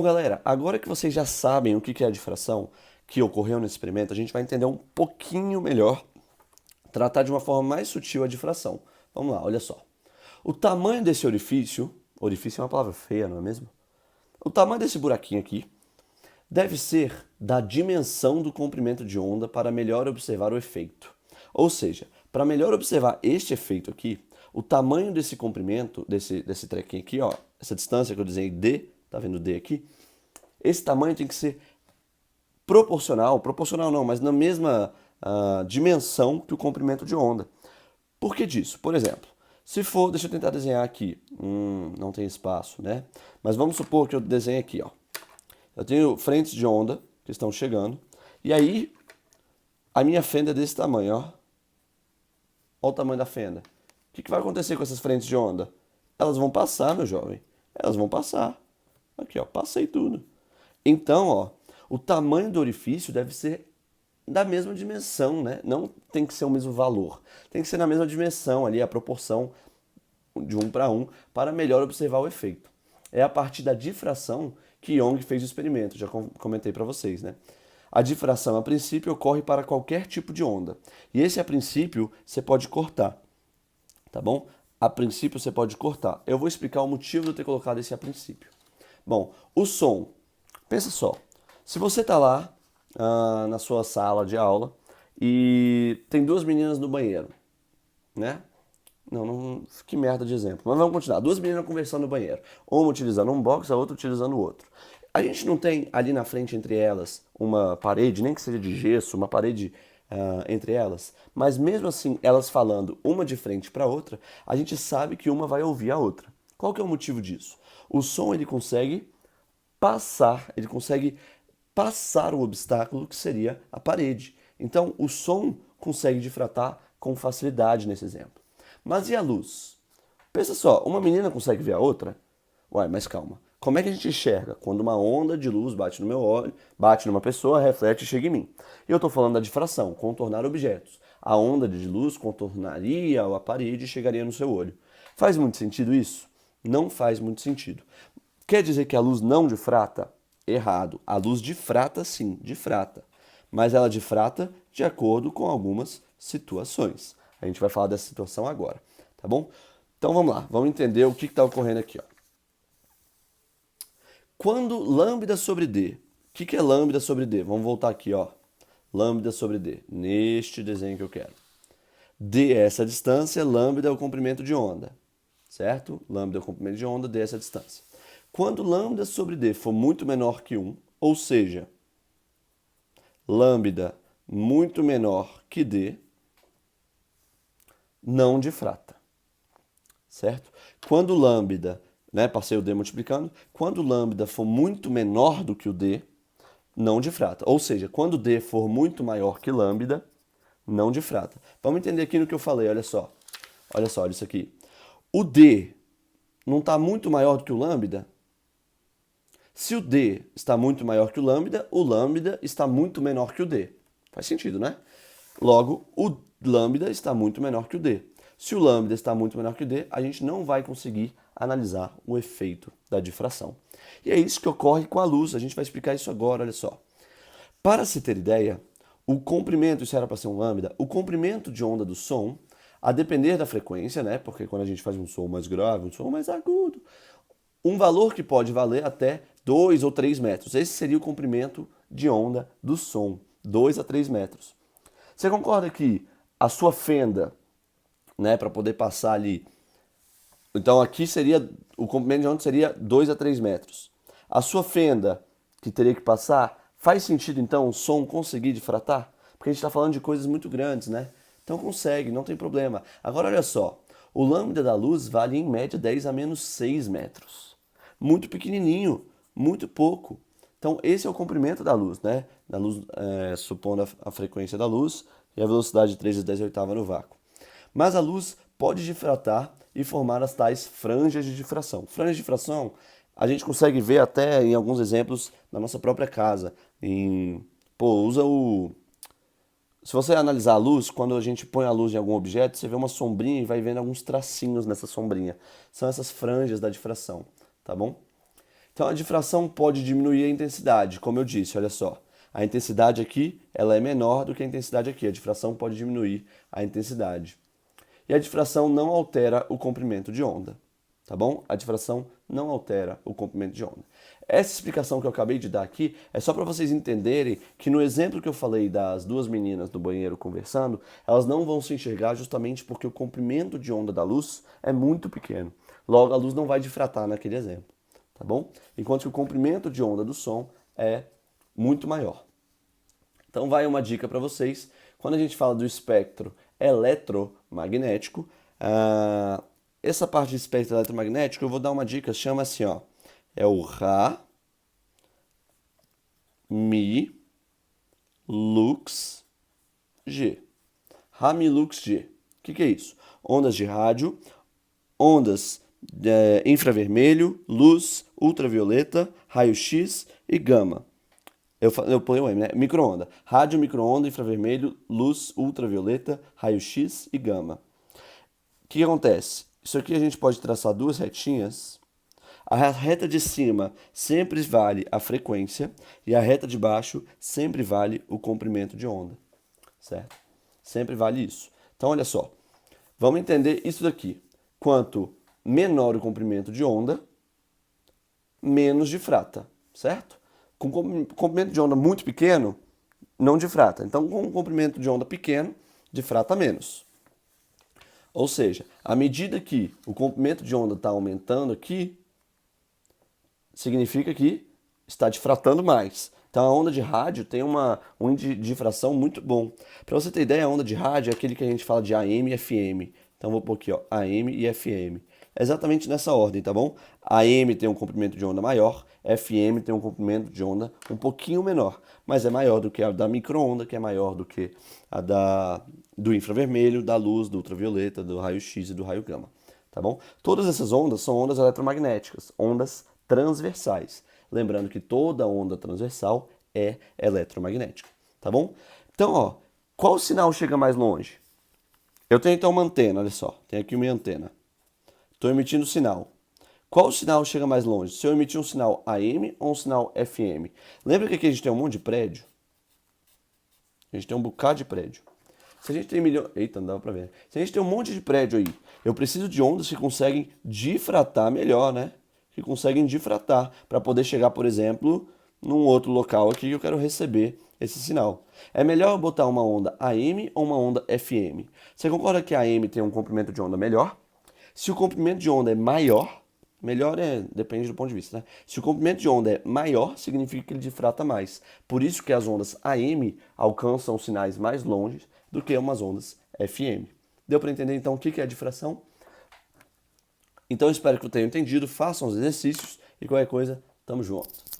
galera, agora que vocês já sabem o que é a difração que ocorreu nesse experimento, a gente vai entender um pouquinho melhor, tratar de uma forma mais sutil a difração. Vamos lá, olha só. O tamanho desse orifício é uma palavra feia, não é mesmo? O tamanho desse buraquinho aqui deve ser da dimensão do comprimento de onda para melhor observar o efeito. Ou seja, para melhor observar este efeito aqui, o tamanho desse comprimento, desse trequinho aqui, ó, essa distância que eu desenhei D, tá vendo D aqui? Esse tamanho tem que ser proporcional não, mas na mesma dimensão que o comprimento de onda. Por que disso? Por exemplo, se for, deixa eu tentar desenhar aqui, não tem espaço, né? Mas vamos supor que eu desenhe aqui, ó. Eu tenho frentes de onda que estão chegando, e aí a minha fenda é desse tamanho, ó. Olha o tamanho da fenda. O que vai acontecer com essas frentes de onda? Elas vão passar, meu jovem. Elas vão passar. Aqui, ó, passei tudo. Então, ó, o tamanho do orifício deve ser da mesma dimensão, né? Não tem que ser o mesmo valor. Tem que ser na mesma dimensão ali, a proporção de 1 para 1, para melhor observar o efeito. É a partir da difração que Young fez o experimento, já comentei para vocês, né? A difração, a princípio, ocorre para qualquer tipo de onda. E esse, a princípio, você pode cortar, tá bom? A princípio, você pode cortar. Eu vou explicar o motivo de eu ter colocado esse a princípio. Bom, o som. Pensa só. Se você está lá na sua sala de aula e tem duas meninas no banheiro, né? Não, que merda de exemplo. Mas vamos continuar. Duas meninas conversando no banheiro. Uma utilizando um box, a outra utilizando o outro. A gente não tem ali na frente entre elas uma parede, nem que seja de gesso, uma parede entre elas. Mas mesmo assim, elas falando uma de frente para a outra, a gente sabe que uma vai ouvir a outra. Qual que é o motivo disso? O som ele consegue passar o obstáculo que seria a parede. Então, o som consegue difratar com facilidade nesse exemplo. Mas e a luz? Pensa só, uma menina consegue ver a outra? Uai, mas calma. Como é que a gente enxerga? Quando uma onda de luz bate no meu olho, bate numa pessoa, reflete e chega em mim. E eu estou falando da difração, contornar objetos. A onda de luz contornaria a parede e chegaria no seu olho. Faz muito sentido isso? Não faz muito sentido. Quer dizer que a luz não difrata? Errado. A luz difrata sim, difrata. Mas ela difrata de acordo com algumas situações. A gente vai falar dessa situação agora, tá bom? Então vamos lá, vamos entender o que está ocorrendo aqui, ó. Quando lambda sobre D, o que é lambda sobre D? Vamos voltar aqui, ó. Lambda sobre D, neste desenho que eu quero. D é essa distância, lambda é o comprimento de onda, certo? Lambda é o comprimento de onda, D é essa distância. Quando lambda sobre D for muito menor que 1, ou seja, lambda muito menor que D, não difrata, certo? Quando lambda, né, passei o D multiplicando, quando lambda for muito menor do que o D, não difrata. Ou seja, quando D for muito maior que lambda, não difrata. Vamos entender aqui no que eu falei, olha só. Olha só, olha isso aqui. O D não está muito maior do que o lambda? Se o D está muito maior que o lambda está muito menor que o D. Faz sentido, né? Logo, o lambda está muito menor que o D. Se o lambda está muito menor que o D, a gente não vai conseguir analisar o efeito da difração. E é isso que ocorre com a luz. A gente vai explicar isso agora, olha só. Para se ter ideia, o comprimento, isso era para ser um lambda, o comprimento de onda do som, a depender da frequência, né? Porque quando a gente faz um som mais grave, um som mais agudo, um valor que pode valer até 2 ou 3 metros. Esse seria o comprimento de onda do som, 2 a 3 metros. Você concorda que a sua fenda, né, para poder passar ali, então aqui seria, o comprimento de onda seria 2 a 3 metros. A sua fenda que teria que passar, faz sentido então o som conseguir difratar? Porque a gente está falando de coisas muito grandes, né? Então consegue, não tem problema. Agora olha só, o lambda da luz vale em média 10 a menos 6 metros. Muito pequenininho, muito pouco. Então esse é o comprimento da luz, né? Da luz, supondo a frequência da luz e a velocidade de 3 a 10 oitava no vácuo. Mas a luz pode difratar e formar as tais franjas de difração. Franjas de difração a gente consegue ver até em alguns exemplos na nossa própria casa. Se você analisar a luz, quando a gente põe a luz em algum objeto, você vê uma sombrinha e vai vendo alguns tracinhos nessa sombrinha. São essas franjas da difração, tá bom? Então a difração pode diminuir a intensidade, como eu disse, olha só. A intensidade aqui, ela é menor do que a intensidade aqui. A difração pode diminuir a intensidade. E a difração não altera o comprimento de onda, tá bom? A difração não altera o comprimento de onda. Essa explicação que eu acabei de dar aqui é só para vocês entenderem que no exemplo que eu falei das duas meninas no banheiro conversando, elas não vão se enxergar justamente porque o comprimento de onda da luz é muito pequeno. Logo, a luz não vai difratar naquele exemplo, tá bom? Enquanto que o comprimento de onda do som é muito maior. Então vai uma dica para vocês. Quando a gente fala do espectro eletromagnético, essa parte de espectro eletromagnético, eu vou dar uma dica, chama assim, ó. É o Ra, Mi, Lux, G. Ra, Mi, Lux, G. O que é isso? Ondas de rádio, ondas infravermelho, luz, ultravioleta, raio-x e gama. Eu ponho o M, né? Micro-onda. Rádio, micro-onda, infravermelho, luz, ultravioleta, raio-x e gama. O que acontece? Isso aqui a gente pode traçar duas retinhas. A reta de cima sempre vale a frequência e a reta de baixo sempre vale o comprimento de onda, certo? Sempre vale isso. Então, olha só. Vamos entender isso daqui. Quanto menor o comprimento de onda, menos difrata, certo? Com comprimento de onda muito pequeno, não difrata. Então, com um comprimento de onda pequeno, difrata menos. Ou seja, à medida que o comprimento de onda está aumentando aqui, significa que está difratando mais. Então, a onda de rádio tem um índice de difração muito bom. Para você ter ideia, a onda de rádio é aquele que a gente fala de AM e FM. Então, vou pôr aqui, ó, AM e FM. É exatamente nessa ordem, tá bom? AM tem um comprimento de onda maior, FM tem um comprimento de onda um pouquinho menor, mas é maior do que a da micro-onda, que é maior do que a do infravermelho, da luz, do ultravioleta, do raio-x e do raio gama, tá bom? Todas essas ondas são ondas eletromagnéticas, ondas transversais. Lembrando que toda onda transversal é eletromagnética, tá bom? Então, ó, qual sinal chega mais longe? Eu tenho então uma antena, olha só, tem aqui uma antena. Estou emitindo sinal. Qual sinal chega mais longe? Se eu emitir um sinal AM ou um sinal FM? Lembra que aqui a gente tem um monte de prédio? A gente tem um bocado de prédio. Se a gente tem milhões... Eita, não dava pra ver. Se a gente tem um monte de prédio aí, eu preciso de ondas que conseguem difratar melhor, né? Que conseguem difratar para poder chegar, por exemplo, num outro local aqui que eu quero receber esse sinal. É melhor eu botar uma onda AM ou uma onda FM? Você concorda que a AM tem um comprimento de onda melhor? Se o comprimento de onda é maior, melhor depende do ponto de vista, né? Se o comprimento de onda é maior, significa que ele difrata mais. Por isso que as ondas AM alcançam sinais mais longe do que umas ondas FM. Deu para entender então o que é a difração? Então espero que eu tenha entendido, façam os exercícios e qualquer coisa, tamo junto.